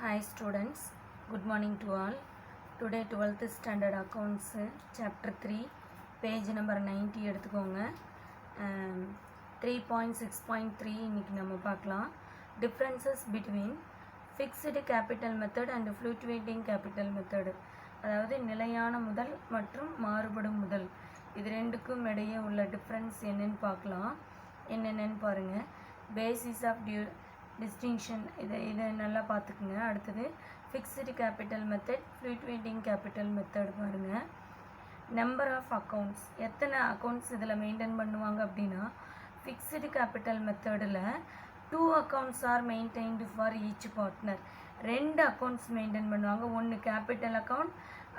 Hi students, good morning to all. Today 12th standard accounts chapter 3 page number 90 எடுத்துக்கோங்க. 3.6.3 இன்னைக்கு நம்ம பார்க்கலாம். Differences between fixed capital method and fluctuating capital method. அதாவது நிலையான முதல் மற்றும் மாறுபடும் முதல் இது ரெண்டுக்கும் இடையே உள்ள டிஃப்ரென்ஸ் என்னன்னு பார்க்கலாம். என்னென்னு பாருங்க. Basis of distinction இதை நல்லா பார்த்துக்குங்க. அடுத்தது fixed capital method, fluctuating capital method பாருங்க. நம்பர் ஆஃப் அக்கௌண்ட்ஸ், எத்தனை அக்கௌண்ட்ஸ் இதில் மெயின்டைன் பண்ணுவாங்க அப்படின்னா, ஃபிக்ஸ்டு கேபிட்டல் மெத்தடில் 2 accounts are maintained for each partner. 2 accounts maintain பண்ணுவாங்க. ஒன்று கேபிட்டல் அக்கௌண்ட்,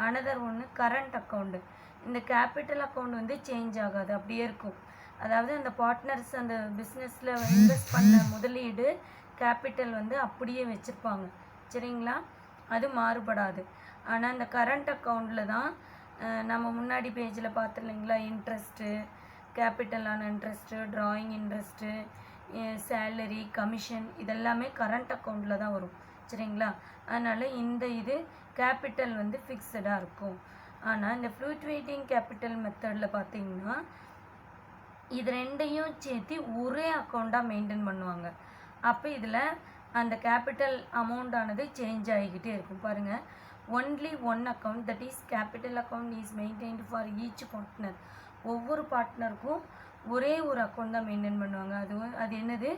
அனதர் ஒன்று கரண்ட் அக்கௌண்ட்டு. இந்த கேபிட்டல் அக்கௌண்ட் வந்து சேஞ்ச் ஆகாது, அப்படியே இருக்கும். அதாவது அந்த பார்ட்னர்ஸ் அந்த பிஸ்னஸில் இன்வெஸ்ட் பண்ண முதலீடு கேபிட்டல் வந்து அப்படியே வச்சுருப்பாங்க, சரிங்களா? அது மாறுபடாது. ஆனால் இந்த கரண்ட் அக்கௌண்ட்டில் தான் நம்ம முன்னாடி பேஜில் பார்த்துருந்தீங்களா, இன்ட்ரெஸ்ட்டு, கேபிட்டலான interest, drawing interest, salary, commission இதெல்லாமே கரண்ட் அக்கௌண்ட்டில் தான் வரும், சரிங்களா? அதனால் இது கேபிட்டல் வந்து ஃபிக்ஸடாக இருக்கும். ஆனால் இந்த ஃப்ளூக்சுவேட்டிங் கேபிட்டல் மெத்தடில் பார்த்தீங்கன்னா இது ரெண்டையும் சேர்த்து ஒரே அக்கௌண்ட்டாக மெயின்டைன் பண்ணுவாங்க. அப்போ இதில் அந்த கேபிட்டல் அமௌண்ட்டானது சேஞ்ச் ஆகிக்கிட்டே இருக்கும். பாருங்கள், only one account, that is capital account is maintained for each partner. ஒவ்வொரு பார்ட்னருக்கும் ஒரே ஒரு அக்கௌண்ட் தான் மெயின்டைன் பண்ணுவாங்க. அது என்னது?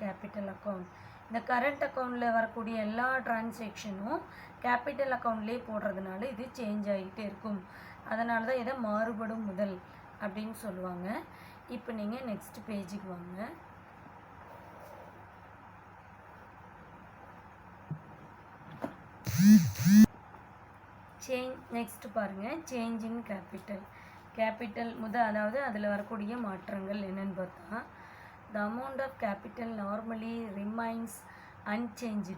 Capital account. இந்த கரண்ட் அக்கௌண்ட்டில் வரக்கூடிய எல்லா டிரான்சாக்ஷனும் கேபிட்டல் அக்கௌண்ட்லேயே போடுறதுனால இது சேஞ்ச் ஆகிக்கிட்டே இருக்கும். அதனால தான் இதை மாறுபடும் முதல் அப்படின்னு சொல்லுவாங்க. இப்போ நீங்கள் நெக்ஸ்ட் பேஜுக்கு வாங்க. நெக்ஸ்ட் பாருங்கள், சேஞ்ச் இன் கேபிட்டல் அதாவது அதில் வரக்கூடிய மாற்றங்கள் என்னென்னு பார்த்தா, the amount of capital normally remains unchanged,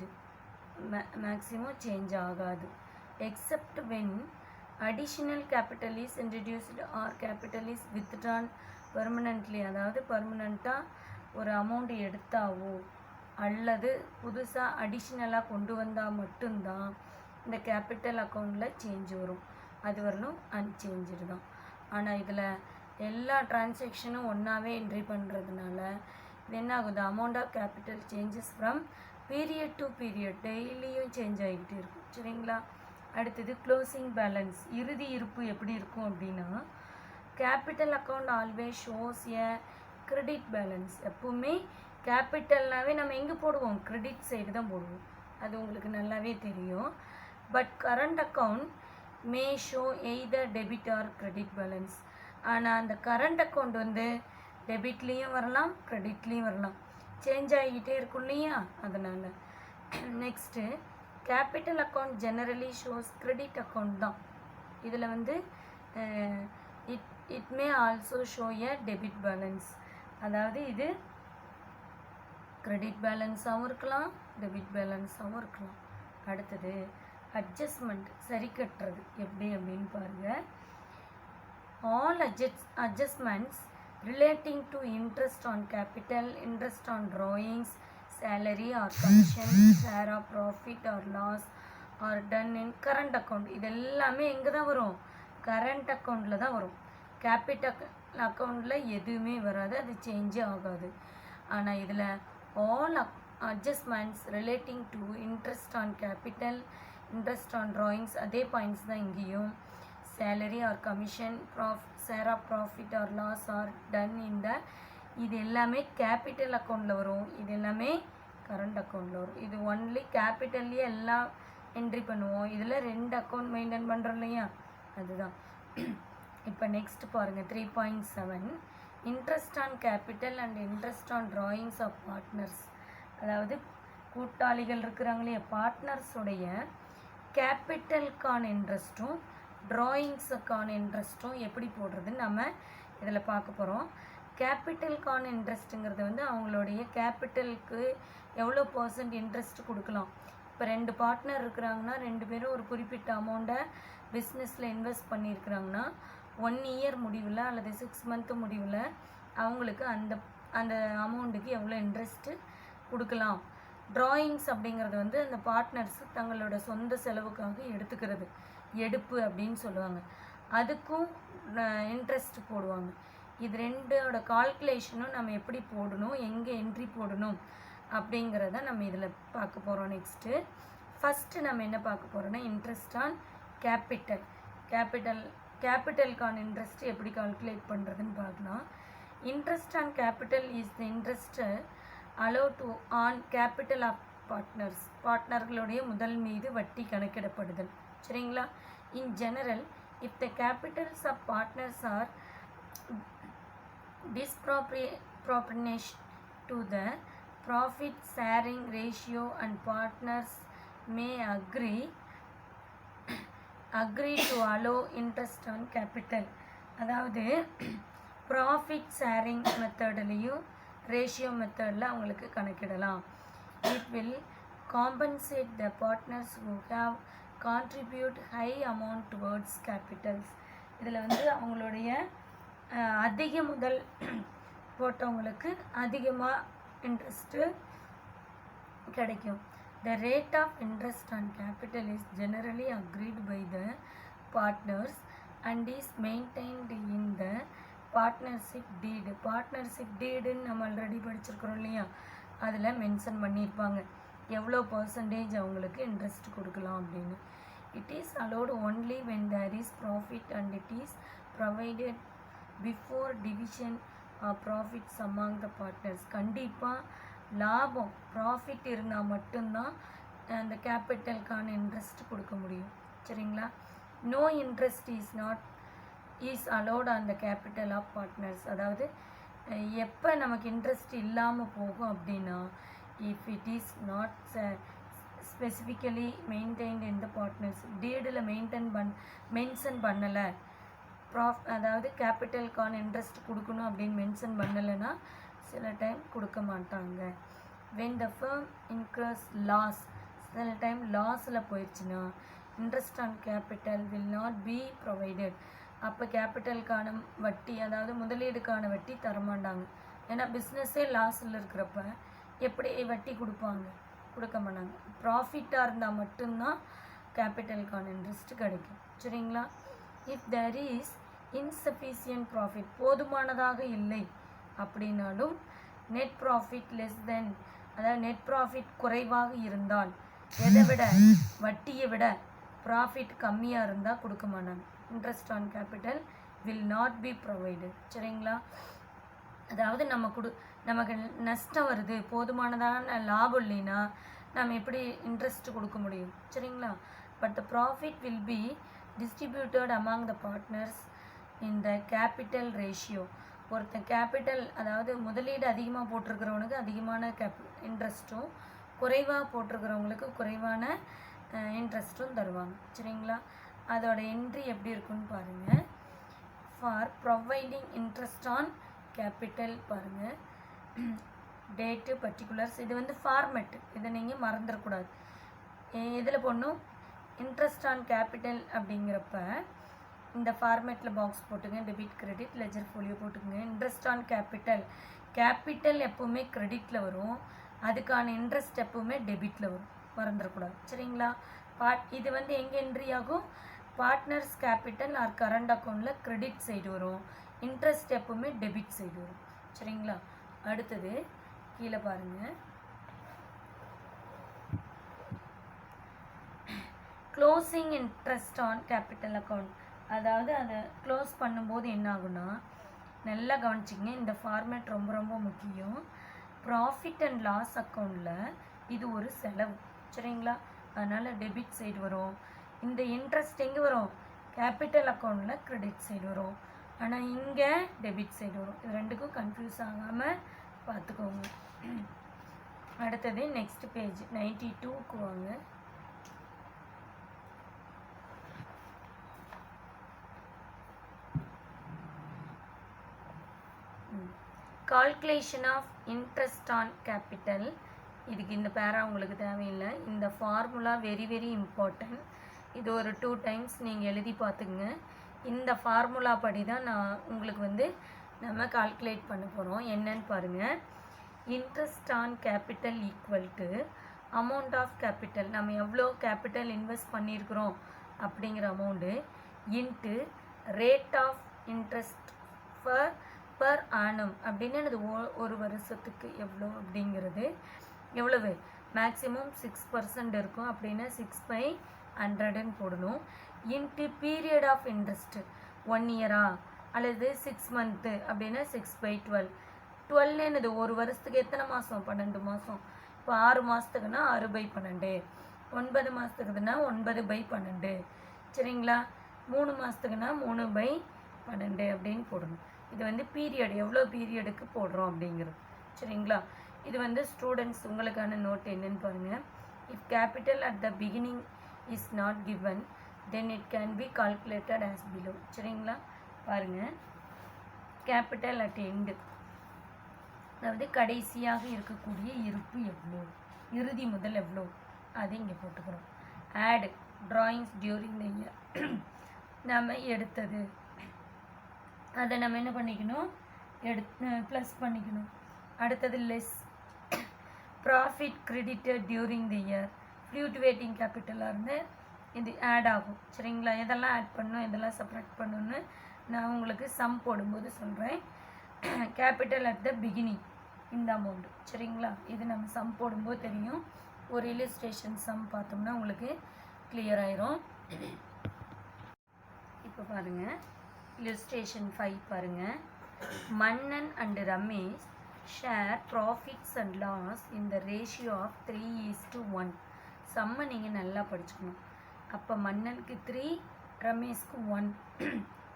maximum change ஆகாது. Except when additional capital is introduced or capital is withdrawn permanently. அதாவது பர்மனண்ட்டாக ஒரு அமௌண்ட் எடுத்தாவோ அல்லது புதுசாக அடிஷ்னலாக கொண்டு வந்தால் மட்டும்தான் இந்த கேபிட்டல் அக்கௌண்ட்டில் சேஞ்ச் வரும். அது வரலும் அன்சேஞ்சு தான். ஆனால் இதில் எல்லா டிரான்சாக்ஷனும் ஒன்றாவே என்ட்ரி பண்ணுறதுனால இது என்ன ஆகும்? The amount of capital changes from period to period, டெய்லியும் சேஞ்ச் ஆகிக்கிட்டே இருக்கும், சரிங்களா? அடுத்தது க்ளோசிங் பேலன்ஸ், இறுதி இருப்பு எப்படி இருக்கும் அப்படின்னா, கேபிட்டல் அக்கௌண்ட் ஆல்வேஸ் ஷோஸ் எ கிரெடிட் பேலன்ஸ். எப்பவுமே கேபிட்டல்னாவே நம்ம எங்கே போடுவோம்? கிரெடிட் சைடு தான் போடுவோம், அது உங்களுக்கு நல்லாவே தெரியும். But current account May show either debit or credit balance. ஆனால் அந்த கரண்ட் அக்கௌண்ட் வந்து டெபிட்லேயும் வரலாம், கிரெடிட்லேயும் வரலாம், சேஞ்ச் ஆகிக்கிட்டே இருக்கும் இல்லையா? அதனால் next capital account generally shows credit account தான். இதில் வந்து it may also show a debit balance. அதாவது இது கிரெடிட் பேலன்ஸாகவும் இருக்கலாம், டெபிட் பேலன்ஸாகவும் இருக்கலாம். அடுத்தது அட்ஜஸ்ட்மெண்ட், சரி கட்டுறது எப்படி அப்படின்னு பாருங்கள். All adjustments relating to interest on capital, interest on drawings, salary or commission, share of profit or loss or done in current account. இது எல்லாமே எங்கே தான் வரும்? கரண்ட் அக்கௌண்ட்டில் தான் வரும். கேபிட்டல் அக்கௌண்ட்டில் எதுவுமே வராது, அது சேஞ்சே ஆகாது. ஆனால் இதில் all adjustments relating to interest on capital, interest on drawings, அதே பாயிண்ட்ஸ் தான் இங்கேயும். Salary or commission, share of profit or loss or done in the, இது எல்லாமே கேபிட்டல் அக்கௌண்ட்டில் வரும், இது எல்லாமே கரண்ட் அக்கௌண்ட்டில் வரும். இது ஒன்லி கேபிட்டல்லையே எல்லாம் என்ட்ரி பண்ணுவோம். இதில் 2 அக்கௌண்ட் மெயின்டைன் பண்ணுறோம் இல்லையா, அதுதான். இப்போ நெக்ஸ்ட் பாருங்கள், 3.7 interest on capital and interest on drawings of partners. அதாவது கூட்டாளிகள் இருக்கிறாங்க இல்லையா, பார்ட்னர்ஸுடைய கேபிட்டலுக்கான இன்ட்ரெஸ்ட்டும் ட்ராயிங்ஸுக்கான இன்ட்ரெஸ்ட்டும் எப்படி போடுறதுன்னு நம்ம இதில் பார்க்க போகிறோம். கேபிட்டலுக்கான இன்ட்ரெஸ்ட்டுங்கிறது வந்து அவங்களுடைய கேபிட்டலுக்கு எவ்வளோ % இன்ட்ரெஸ்ட் கொடுக்கலாம். இப்போ 2 பார்ட்னர் இருக்கிறாங்கன்னா 2 பேரும் ஒரு குறிப்பிட்ட அமௌண்ட்டை பிஸ்னஸில் இன்வெஸ்ட் பண்ணியிருக்கிறாங்கன்னா 1 இயர் முடிவில் அல்லது 6 மந்த் முடிவில் அவங்களுக்கு அந்த அமௌண்ட்டுக்கு எவ்வளோ இன்ட்ரெஸ்ட்டு கொடுக்கலாம் ட்ராயிங்ஸ் அப்படிங்கிறது வந்து அந்த பார்ட்னர்ஸ் தங்களோட சொந்த செலவுக்காக எடுத்துக்கிறது, எடுப்பு அப்படின்னு சொல்லுவாங்க. அதுக்கும் இன்ட்ரெஸ்ட் போடுவாங்க. இது ரெண்டோட கால்குலேஷனும் நம்ம எப்படி போடணும், எங்கே என்ட்ரி போடணும் அப்படிங்கிறத நம்ம இதில் பார்க்க போகிறோம். நெக்ஸ்ட்டு ஃபஸ்ட்டு நம்ம என்ன பார்க்க போகிறோன்னா இன்ட்ரெஸ்ட் ஆன் கேபிட்டல். கேபிட்டலுக்கான இன்ட்ரெஸ்ட் எப்படி கால்குலேட் பண்ணுறதுன்னு பார்க்கலாம். Interest on capital is the interest allowed to on capital of partners. பார்ட்னர்களுடைய முதல் மீது வட்டி கணக்கிடப்படுதல். சரிங்களா? இன் general if the capitals of partners are disproportionate to the profit sharing ratio and partners may agree to allow interest on capital. அதாவது profit sharing மெத்தட்லேயும் ratio மெத்தடில் அவங்களுக்கு கணக்கிடலாம். It will compensate the partners who have contribute high amount towards capitals. இதில் வந்து அவங்களுடைய அதிக முதல் போட்டவங்களுக்கு அதிகமாக இன்ட்ரெஸ்ட்டு கிடைக்கும். The rate of interest on capital is generally agreed by the partners and is maintained in the partnership deed. Partnership டீடுன்னு நம்ம already படிச்சிருக்கிறோம் இல்லையா, அதில் மென்ஷன் பண்ணியிருப்பாங்க எவ்வளோ பர்சன்டேஜ் அவங்களுக்கு இன்ட்ரெஸ்ட் கொடுக்கலாம் அப்படின்னு. It is allowed only when there is profit and it is provided before division of profits among the partners. கண்டிப்பாக லாபம் ப்ராஃபிட் இருந்தால் மட்டும்தான் அந்த கேபிட்டலுக்கான இன்ட்ரெஸ்ட் கொடுக்க முடியும். சரிங்களா? No interest is allowed on the capital of partners. அதாவது எப்போ நமக்கு இன்ட்ரெஸ்ட் இல்லாமல் போகும் அப்படின்னா if it is not specifically maintained in the partners. டீடில் மென்ஷன் பண்ணலை, அதாவது கேபிட்டலுக்கான இன்ட்ரெஸ்ட் கொடுக்கணும் அப்படின்னு மென்ஷன் பண்ணலைன்னா சில டைம் கொடுக்க மாட்டாங்க. when the firm incurs loss, சில டைம் லாஸில் போயிடுச்சுன்னா interest on capital will not be provided. அப்போ கேபிட்டலுக்கான வட்டி, அதாவது முதலீடுக்கான வட்டி தரமாட்டாங்க. ஏன்னா பிஸ்னஸே லாஸில் இருக்கிறப்ப எப்படி வட்டி கொடுப்பாங்க? கொடுக்க மாட்டாங்க. ப்ராஃபிட்டாக இருந்தால் மட்டும்தான் கேபிட்டலுக்கான இன்ட்ரெஸ்ட் கிடைக்கும். சரிங்களா? If there is insufficient profit, போதுமானதாக இல்லை அப்படின்னாலும் நெட் ப்ராஃபிட் லெஸ் தென், அதாவது நெட் ப்ராஃபிட் குறைவாக இருந்தால், எதை விட வட்டியை விட ப்ராஃபிட் கம்மியாக இருந்தால் கொடுக்க மாட்டாங்க. Interest on capital will not be provided. சரிங்களா? அதாவது நமக்கு நஷ்டம் வருது, போதுமானதான லாபம் இல்லைன்னா நம்ம எப்படி இன்ட்ரெஸ்ட் கொடுக்க முடியும்? சரிங்களா? But the profit will be distributed among the partners in the capital ratio. ஒருத்தன் கேபிட்டல், அதாவது முதலீடு அதிகமாக போட்டிருக்கிறவனுக்கு அதிகமான இன்ட்ரெஸ்ட்டும், குறைவாக போட்டிருக்கிறவங்களுக்கு குறைவான இன்ட்ரெஸ்ட்டும் தருவாங்க. சரிங்களா? அதோட என்ட்ரி எப்படி இருக்குன்னு பாருங்கள். For providing interest on capital பாருங்கள், டேட்டு, பர்டிகுலர்ஸ். இது வந்து ஃபார்மெட்டு, இதை நீங்கள் மறந்துடக்கூடாது. இதில் போடணும் இன்ட்ரெஸ்ட் ஆன் கேபிட்டல் அப்படிங்கிறப்ப இந்த ஃபார்மேட்டில் பாக்ஸ் போட்டுங்க. டெபிட், கிரெடிட், லெஜர் ஃபோலியோ போட்டுக்குங்க. இன்ட்ரெஸ்ட் ஆன் கேபிட்டல் எப்போவுமே கிரெடிட்டில் வரும், அதுக்கான இன்ட்ரெஸ்ட் எப்போவுமே டெபிட்டில் வரும், மறந்துடக்கூடாது. சரிங்களா? இது வந்து எங்கே என்ட்ரி ஆகும்? பார்ட்னர்ஸ் கேபிட்டல் ஆர் கரண்ட் அக்கௌண்ட்டில் கிரெடிட் சைடு வரும், இன்ட்ரெஸ்ட் எப்போவுமே டெபிட் சைடு வரும். சரிங்களா? அடுத்தது கீழே பாருங்கள், closing interest on capital account. அதாவது அதை க்ளோஸ் பண்ணும்போது என்ன ஆகுனா, நல்லா கவனிச்சிங்க, இந்த ஃபார்மேட் ரொம்ப ரொம்ப முக்கியம். ப்ராஃபிட் அண்ட் லாஸ் அக்கௌண்ட்டில் இது ஒரு செலவு. சரிங்களா? அதனால் டெபிட் சைடு வரும். இந்த இன்ட்ரெஸ்ட் எங்கே வரும்? கேபிட்டல் அக்கௌண்ட்டில் கிரெடிட் சைடு வரும். ஆனால் இங்கே டெபிட் சைடு வரும். இது ரெண்டுக்கும் கன்ஃபியூஸ் ஆகாமல் பார்த்துக்கோங்க. அடுத்தது நெக்ஸ்ட் பேஜ் 92க்கு வாங்க. Calculation of interest on capital. இதுக்கு இந்த பேரா உங்களுக்கு தேவையில்லை. இந்த ஃபார்முலா வெரி வெரி இம்பார்ட்டன்ட். இது ஒரு 2 டைம்ஸ் நீங்கள் எழுதி பார்த்துங்க. இந்த ஃபார்முலா படி தான் நான் உங்களுக்கு வந்து நம்ம கால்குலேட் பண்ண போகிறோம். என்னன்னு பாருங்கள். Interest on capital equal to amount of capital, நம்ம எவ்வளோ கேபிட்டல் இன்வெஸ்ட் பண்ணியிருக்கிறோம் அப்படிங்கிற amount into rate of interest per annum அப்படின்னு எனது ஒரு வருஷத்துக்கு எவ்வளோ அப்படிங்கிறது எவ்வளவு மேக்ஸிமம் 6% இருக்கும். அப்படின்னா 6/100ன்னு போடணும். இன்ட்டு பீரியட் ஆஃப் இன்ட்ரெஸ்ட்டு 1 இயரா அல்லது 6 மந்த்து அப்படின்னா 6/12. 12 என்னது ஒரு வருஷத்துக்கு எத்தனை மாதம்? 12 மாதம். இப்போ 6 மாதத்துக்குன்னா 6/12, 9 மாதத்துக்குதுன்னா 9/12, சரிங்களா? 3 மாதத்துக்குன்னா 3/12 அப்படின்னு போடணும். இது வந்து பீரியட், எவ்வளோ பீரியடுக்கு போடுறோம் அப்படிங்கிறது, சரிங்களா? இது வந்து ஸ்டூடெண்ட்ஸ் உங்களுக்கான நோட் என்னன்னு பாருங்கள். If capital at the beginning is not given then it can be calculated as below, சரிங்களா? பாருங்கள், கேபிட்டல் அட் எண்டு, அதாவது கடைசியாக இருக்கக்கூடிய இருப்பு எவ்வளோ, இறுதி முதல் எவ்வளோ, அது இங்கே போட்டுக்கிறோம். Add drawings during the year, நம்ம எடுத்தது அதை நம்ம என்ன பண்ணிக்கணும், ப்ளஸ் பண்ணிக்கணும். அடுத்தது less profit credited during the year, fluctuating கேபிட்டலாக இருந்து இது ஆட் ஆகும், சரிங்களா? எதெல்லாம் ஆட் பண்ணணும், எதெல்லாம் செப்பரேட் பண்ணணும்னு நான் உங்களுக்கு சம் போடும்போது சொல்கிறேன். கேபிட்டல் அட் த பிகினிங் இந்த அமௌண்ட்டு, சரிங்களா? இது நம்ம சம் போடும்போது தெரியும். ஒரு இல்லுஸ்ட்ரேஷன் சம் பார்த்தோம்னா உங்களுக்கு கிளியர் ஆயிரும். இப்போ பாருங்கள், illustration 5 பாருங்கள். Mannan and Ramesh share profits and loss in the ratio of 3:1. சம்மை நீங்கள் நல்லா படிச்சுக்கணும். அப்போ மன்னனுக்கு 3, ரமேஷ்க்கு 1,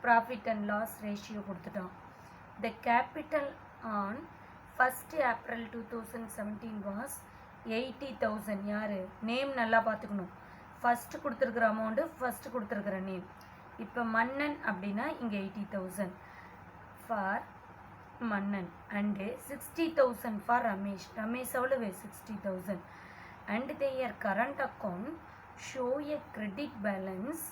ப்ராஃபிட் அண்ட் லாஸ் ரேஷியோ கொடுத்துட்டோம். The capital on 1st April 2017 was 80,000. யார் நேம் நல்லா பார்த்துக்கணும். ஃபஸ்ட்டு கொடுத்துருக்குற அமௌண்ட்டு, ஃபஸ்ட்டு கொடுத்துருக்குற நேம். இப்போ மன்னன் அப்படின்னா இங்கே 80,000 ஃபார் மன்னன் அண்டு 60,000 ஃபார் ரமேஷ். ரமேஷ் எவ்வளவு? 60,000. And their current account show a credit balance,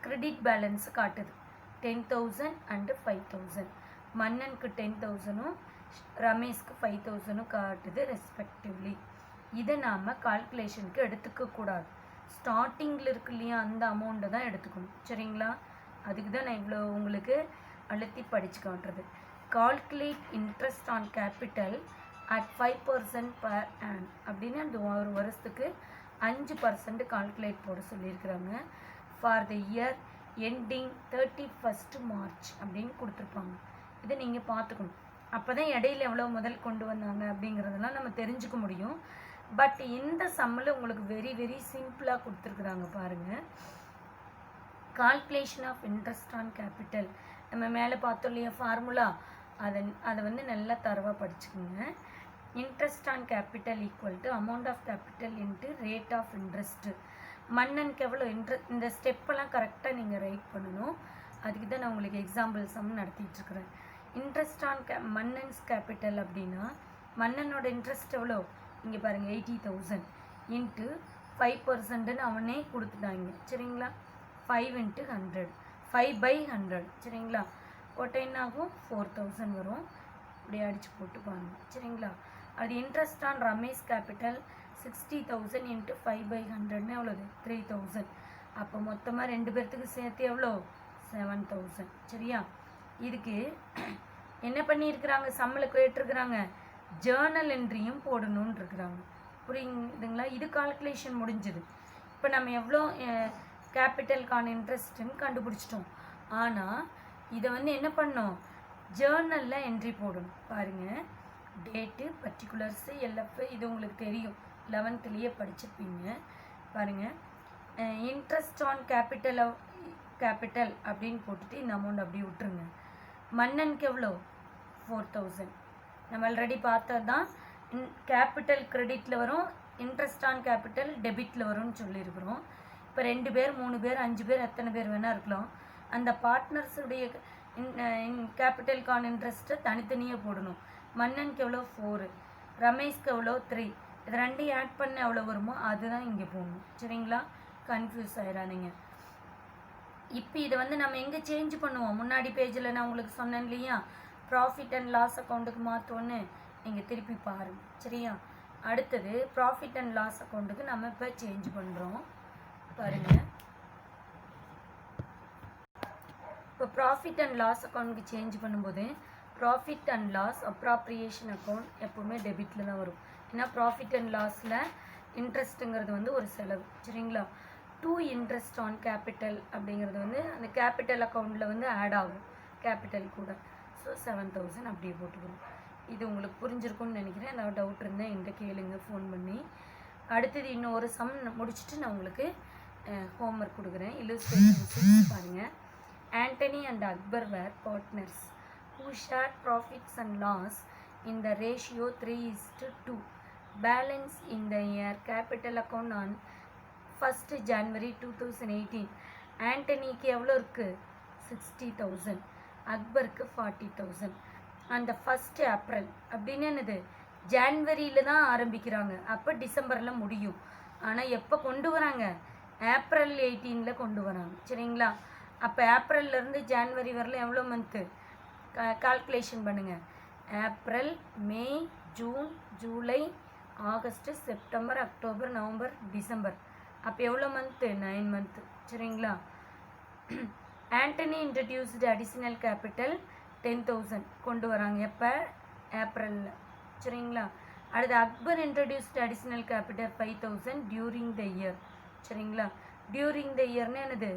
credit balance காட்டுது 10,000 அண்டு 5,000. மன்னனுக்கு 10,000ம் ரமேஷ்க்கு 5,000ம் காட்டுது ரெஸ்பெக்டிவ்லி. இதை நாம் கால்குலேஷனுக்கு எடுத்துக்கக்கூடாது. ஸ்டார்டிங்கில் இருக்கு இல்லையா, அந்த அமௌண்ட்டை தான் எடுத்துக்கணும், சரிங்களா? அதுக்கு தான் நான் இவ்வளோ உங்களுக்கு அழுத்தி படித்து காட்டுறது. Calculate interest on capital at 5% per on அப்படின்னு அந்த ஒரு வருஷத்துக்கு 5% கால்குலேட் போட சொல்லியிருக்கிறாங்க. For the year ending 31st March அப்படின்னு கொடுத்துருப்பாங்க. இதை நீங்கள் பார்த்துக்கணும். அப்போ தான் இடையில எவ்வளோ முதல் கொண்டு வந்தாங்க அப்படிங்கிறதெல்லாம் நம்ம தெரிஞ்சுக்க முடியும். பட் இந்த சம்மில் உங்களுக்கு வெரி வெரி சிம்பிளாக கொடுத்துருக்குறாங்க பாருங்கள். Calculation of interest on capital நம்ம மேலே பார்த்தோம் இல்லையா ஃபார்முலா, அதை வந்து நல்லா தரவாக படிச்சுக்கோங்க. Interest on capital equal to amount of capital into rate of interest. மன்னனுக்கு எவ்வளோ இந்த ஸ்டெப்பெல்லாம் கரெக்டாக நீங்கள் ரைட் பண்ணணும். அதுக்கு தான் நான் உங்களுக்கு எக்ஸாம்பிள் சம் நடத்திட்டுருக்குறேன். இன்ட்ரெஸ்ட் ஆன் மன்னன்ஸ் கேபிட்டல் அப்படின்னா மன்னனோட இன்ட்ரெஸ்ட் எவ்வளோ, இங்கே பாருங்கள் 80,000 இன்ட்டு 5%ன்னு அவனே கொடுத்துட்டாங்க, சரிங்களா? 5 × 100, 5/100, சரிங்களா? போட்டால் என்ன ஆகும்? 4,000 வரும். இப்படி அடித்து போட்டு பாருங்கள், சரிங்களா? அது interest on Ramesh capital 60,000 into 5/100ன்னு எவ்வளோது? 3,000. அப்போ மொத்தமாக 2 பேர்த்துக்கு சேர்த்து எவ்வளோ? 7,000, சரியா? இதுக்கு என்ன பண்ணியிருக்கிறாங்க, சம்மில் கேட்டிருக்கிறாங்க, ஜேர்னல் என்ட்ரியும் போடணுன்னு இருக்கிறாங்க, புரியுதுங்களா? இது கால்குலேஷன் முடிஞ்சுது. இப்போ நம்ம எவ்வளோ கேபிட்டலுக்கான இன்ட்ரெஸ்ட்டுன்னு கண்டுபிடிச்சிட்டோம். ஆனால் இதை வந்து என்ன பண்ணோம், ஜேர்னலில் என்ட்ரி போடணும். பாருங்கள், டேட்டு, பர்டிகுலர்ஸு, எல்எஃப், இது உங்களுக்கு தெரியும், 11th படிச்சிருப்பீங்க. பாருங்கள், இன்ட்ரெஸ்ட் ஆன் கேபிட்டல் அப்படின்னு போட்டுட்டு இந்த அமௌண்ட் அப்படி விட்டுருங்க. மன்னனுக்கு எவ்வளோ? 4,000. நம்ம ஆல்ரெடி பார்த்தது தான். கேபிட்டல் கிரெடிட்டில் வரும், இன்ட்ரெஸ்ட் ஆன் கேபிட்டல் டெபிட்டில் வரும்னு சொல்லியிருக்கிறோம். இப்போ 2 பேர் 3 பேர் 5 பேர் எத்தனை பேர் வேணால் இருக்கலாம். அந்த பார்ட்னர்ஸுடைய கேபிட்டலுக்கான இன்ட்ரெஸ்ட்டை தனித்தனியாக போடணும். மன்னனுக்கு எவ்வளோ? 4, ரமேஷ்க்கு எவ்வளோ? 3. இது ரெண்டையும் ஆட் பண்ண எவ்வளோ வருமோ அதுதான் இங்கே போடணும், சரிங்களா? கன்ஃபியூஸ் ஆயிடாதீங்க. இப்போ இதை வந்து நம்ம எங்கே சேஞ்ச் பண்ணுவோம், முன்னாடி பேஜில் நான் உங்களுக்கு சொன்னேன் இல்லையா, ப்ராஃபிட் அண்ட் லாஸ் அக்கௌண்ட்டுக்கு மாற்றோன்னு. நீங்கள் திருப்பி பாருங்கள் சரியா. அடுத்தது ப்ராஃபிட் அண்ட் லாஸ் அக்கௌண்ட்டுக்கு நம்ம இப்போ சேஞ்ச் பண்ணுறோம் பாருங்கள். இப்போ ப்ராஃபிட் அண்ட் லாஸ் அக்கௌண்ட்டுக்கு சேஞ்ச் பண்ணும்போது profit and loss appropriation account எப்போவுமே டெபிட்டில் தான் வரும். ஏன்னா ப்ராஃபிட் அண்ட் லாஸில் இன்ட்ரெஸ்ட்டுங்கிறது வந்து ஒரு செலவு சரிங்களா. டூ இன்ட்ரெஸ்ட் ஆன் கேபிட்டல் அப்படிங்கிறது வந்து அந்த கேபிட்டல் அக்கௌண்ட்டில் வந்து ஆட் ஆகும் கேபிட்டல் கூட. ஸோ 7,000 அப்படியே போட்டுக்கணும். இது உங்களுக்கு புரிஞ்சிருக்கும்னு நினைக்கிறேன். ஏதாவது டவுட் இருந்தால் என்கிட்ட கேளுங்க ஃபோன் பண்ணி. அடுத்தது இன்னும் ஒரு சம் முடிச்சுட்டு நான் உங்களுக்கு ஹோம்ஒர்க் கொடுக்குறேன். இல்லுஸ்ட்ரேஷன் பாருங்கள். Antony and Akbar were partners who shared profits and loss in the ratio 3:2. Balance in the year capital account on 1st January 2018. ஆண்டனிக்கு எவ்வளோ இருக்குது 60,000, அக்பருக்கு 40,000. அந்த 1st ஏப்ரல் அப்படின்னு என்னது ஜான்வரியில் தான் ஆரம்பிக்கிறாங்க, அப்போ டிசம்பரில் முடியும். ஆனால் எப்போ கொண்டு வராங்க ஏப்ரல் 18 கொண்டு வராங்க சரிங்களா. அப்போ ஏப்ரல்லேருந்து ஜான்வரி வரல எவ்வளோ மந்த்து கால்குலேஷன் பண்ணுங்கள். April, May, June, July, August, September, October, November, December. அப்போ எவ்வளோ மந்த்து 9 மந்த்து சரிங்களா. ஆண்டனி இன்ட்ரடியூஸ்டு அடிஷ்னல் கேபிட்டல் 10,000 கொண்டு வராங்க எப்போ ஏப்ரலில் சரிங்களா. அடுத்து Akbar introduced additional capital 5,000 during the year சரிங்களா. டியூரிங் த இயர்னு என்னது,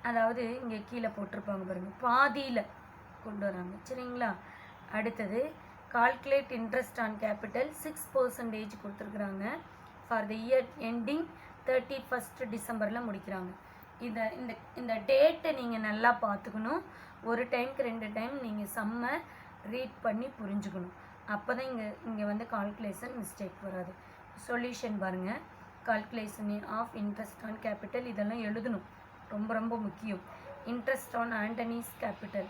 அதாவது இங்கே கீழே போட்டிருப்பாங்க பாருங்கள், பாதியில் கொண்டு வராங்க சரிங்களா. அடுத்தது கால்குலேட் இன்ட்ரெஸ்ட் ஆன் கேபிட்டல் 6% கொடுத்துருக்குறாங்க. For the year ending 31st டிசம்பரில் முடிக்கிறாங்க. இந்த டேட்டை நீங்கள் நல்லா பார்த்துக்கணும். ஒரு டைமுக்கு 2 டைம் நீங்கள் சம்மை ரீட் பண்ணி புரிஞ்சுக்கணும். அப்போ தான் இங்கே வந்து கால்குலேஷன் மிஸ்டேக் வராது. சொல்யூஷன் பாருங்கள். Calculation of interest on capital இதெல்லாம் எழுதணும், ரொம்ப ரொம்ப முக்கியம். Interest on Antony's capital.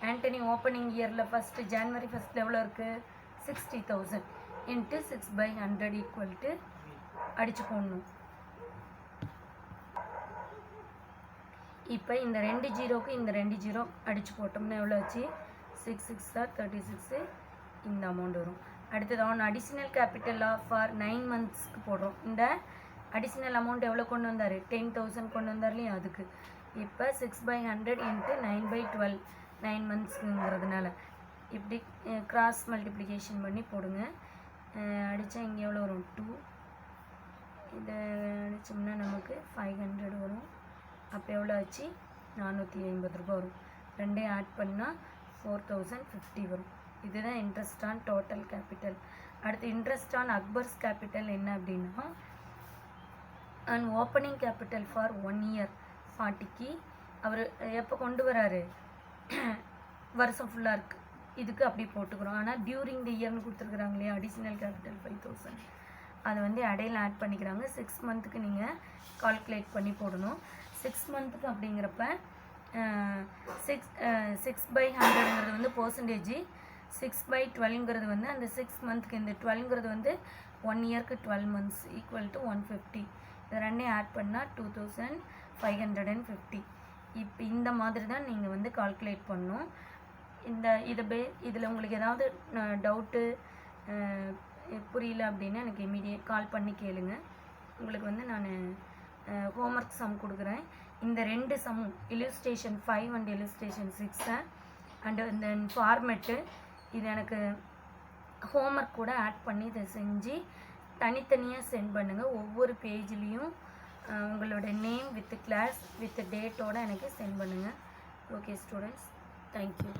Antony opening இயரில் ஃபஸ்ட்டு ஜான்வரி 1 எவ்வளோ இருக்குது 60,000 இன்ட்டு 6/100 ஈக்குவல் டு அடிச்சு போடணும். இப்போ இந்த 2 ஜீரோக்கு இந்த 2 ஜீரோ அடித்து போட்டோம்னா எவ்வளோ ஆச்சு 6 6 36 இந்த அமௌண்ட் வரும். அடுத்தது ஆன் அடிஷ்னல் கேபிட்டல் ஃபார் 9 மந்த்ஸ்க்கு போடுறோம். இந்த அடிஷ்னல் அமௌண்ட் எவ்வளோ கொண்டு வந்தார் 10,000 கொண்டு வந்தார் இல்லையா. அதுக்கு இப்போ 6/100 இன்ட்டு 9/12 9 மந்த்ஸ்க்குங்கிறதுனால இப்படி கிராஸ் மல்டிப்ளிகேஷன் பண்ணி போடுங்க. அடித்தா இங்கே எவ்வளோ வரும் 2, இதை அடித்தோம்னா நமக்கு 500 வரும். அப்போ எவ்வளோ ஆச்சு 450 ரூபா வரும். ரெண்டையும் ஆட் பண்ணால் 4,050 வரும். இதுதான் இன்ட்ரெஸ்ட் ஆன் டோட்டல் கேபிட்டல். அடுத்து இன்ட்ரெஸ்ட் ஆன் அக்பர்ஸ் கேபிட்டல் என்ன அப்படின்னா and opening capital for 1 year 40க்கு அவர் எப்போ கொண்டு வராரு வருஷம் ஃபுல்லாக இருக்குது, இதுக்கு அப்படி போட்டுக்கிறோம். ஆனால் டியூரிங் த இயர்னு கொடுத்துருக்குறாங்க இல்லையா அடிஷ்னல் கேபிட்டல் 5,000, அதை வந்து இடையில ஆட் பண்ணிக்கிறாங்க. 6 மந்த்துக்கு நீங்கள் கால்குலேட் பண்ணி போடணும். 6 மந்த்துக்கு அப்படிங்கிறப்ப 6/100ங்கிறது வந்து பர்சன்டேஜ், 6/12ங்கிறது வந்து அந்த 6 மந்த்துக்கு இந்த 12ங்கிறது வந்து 1 இயருக்கு 12 மந்த்ஸ் ஈக்குவல் டு 150. இது ரெண்டையும் ஆட் பண்ணால் 2,550. இப்போ இந்த மாதிரி தான் நீங்கள் வந்து கால்குலேட் பண்ணணும். இதில் உங்களுக்கு ஏதாவது டவுட்டு புரியல அப்படின்னா எனக்கு இமீடியட் கால் பண்ணி கேளுங்க. உங்களுக்கு வந்து நான் ஹோம்ஒர்க் சம் கொடுக்குறேன். இந்த 2 சம்மும் இல்லுஸ்ட்ரேஷன் 5 அண்ட் இல்லுஸ்ட்ரேஷன் 6 அண்டு இந்த ஃபார்மெட்டு இது எனக்கு ஹோம்ஒர்க் கூட ஆட் பண்ணி இதை செஞ்சு தனித்தனியாக சென்ட் பண்ணுங்கள். ஒவ்வொரு பேஜ்லேயும் உங்களோட நேம் வித் கிளாஸ் வித் டேட்டோடு எனக்கு சென்ட் பண்ணுங்கள். Okay students, thank you.